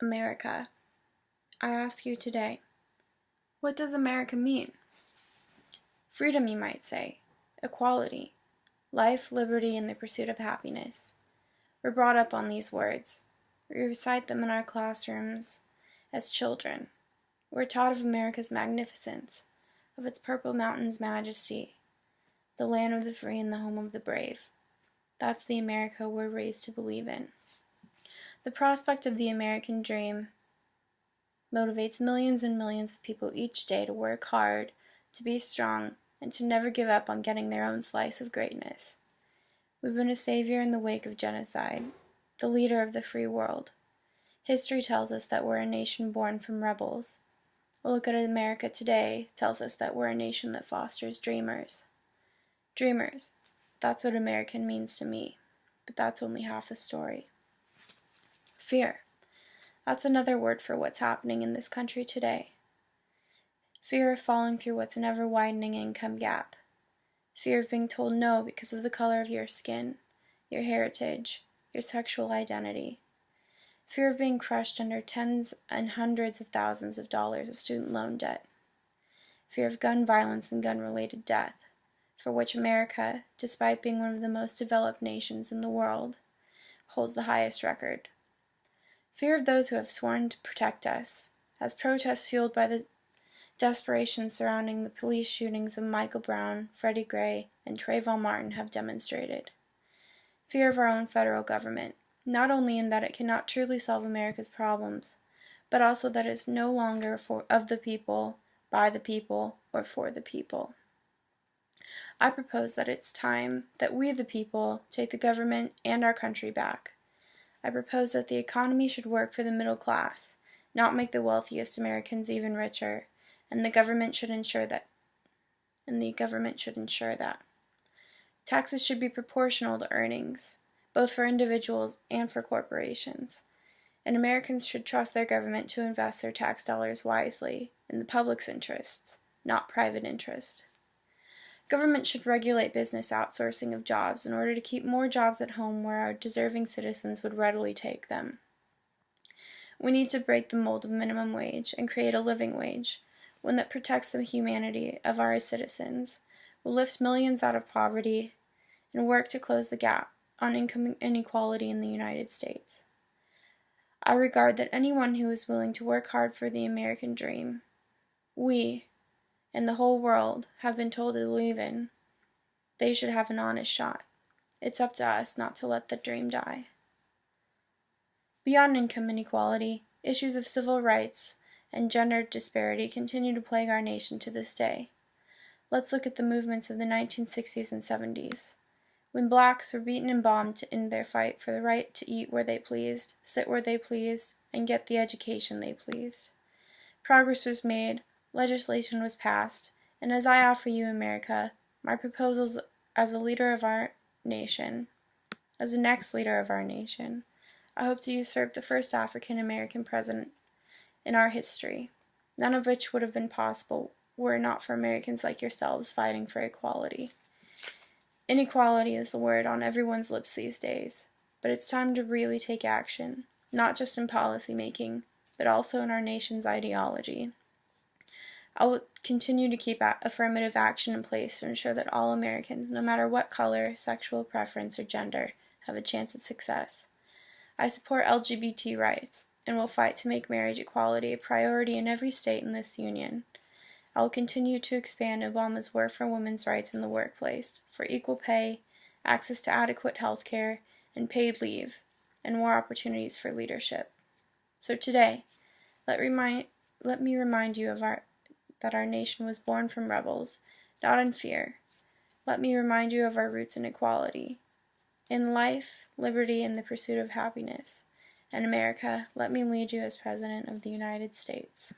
America. I ask you today, what does America mean? Freedom, you might say. Equality. Life, liberty, and the pursuit of happiness. We're brought up on these words. We recite them in our classrooms as children. We're taught of America's magnificence, of its purple mountains' majesty, the land of the free and the home of the brave. That's the America we're raised to believe in. The prospect of the American dream motivates millions and millions of people each day to work hard, to be strong, and to never give up on getting their own slice of greatness. We've been a savior in the wake of genocide, the leader of the free world. History tells us that we're a nation born from rebels. A look at America today tells us that we're a nation that fosters dreamers. Dreamers, that's what American means to me, but that's only half the story. Fear. That's another word for what's happening in this country today. Fear of falling through what's an ever-widening income gap. Fear of being told no because of the color of your skin, your heritage, your sexual identity. Fear of being crushed under tens and hundreds of thousands of dollars of student loan debt. Fear of gun violence and gun-related death, for which America, despite being one of the most developed nations in the world, holds the highest record. Fear of those who have sworn to protect us, as protests fueled by the desperation surrounding the police shootings of Michael Brown, Freddie Gray, and Trayvon Martin have demonstrated. Fear of our own federal government, not only in that it cannot truly solve America's problems, but also that it is no longer of the people, by the people, or for the people. I propose that it's time that we, the people, take the government and our country back. I propose that the economy should work for the middle class, not make the wealthiest Americans even richer, and the government should ensure that. Taxes should be proportional to earnings, both for individuals and for corporations, and Americans should trust their government to invest their tax dollars wisely in the public's interests, not private interest. Government should regulate business outsourcing of jobs in order to keep more jobs at home where our deserving citizens would readily take them. We need to break the mold of minimum wage and create a living wage, one that protects the humanity of our citizens, will lift millions out of poverty, and work to close the gap on income inequality in the United States. I regard that anyone who is willing to work hard for the American dream, we, and the whole world, have been told to believe in, they should have an honest shot. It's up to us not to let the dream die. Beyond income inequality, issues of civil rights and gender disparity continue to plague our nation to this day. Let's look at the movements of the 1960s and 70s, when blacks were beaten and bombed to end their fight for the right to eat where they pleased, sit where they pleased, and get the education they pleased. Progress was made, legislation was passed, and as I offer you, America, my proposals as a leader of our nation, as the next leader of our nation, I hope to usurp the first African-American president in our history, none of which would have been possible were it not for Americans like yourselves fighting for equality. Inequality is the word on everyone's lips these days, but it's time to really take action, not just in policy making, but also in our nation's ideology. I will continue to keep affirmative action in place to ensure that all Americans, no matter what color, sexual preference, or gender, have a chance at success. I support LGBT rights, and will fight to make marriage equality a priority in every state in this union. I will continue to expand Obama's work for women's rights in the workplace, for equal pay, access to adequate health care, and paid leave, and more opportunities for leadership. So today, let me remind you that our nation was born from rebels, not in fear. Let me remind you of our roots in equality, in life, liberty, and the pursuit of happiness. And America, let me lead you as President of the United States.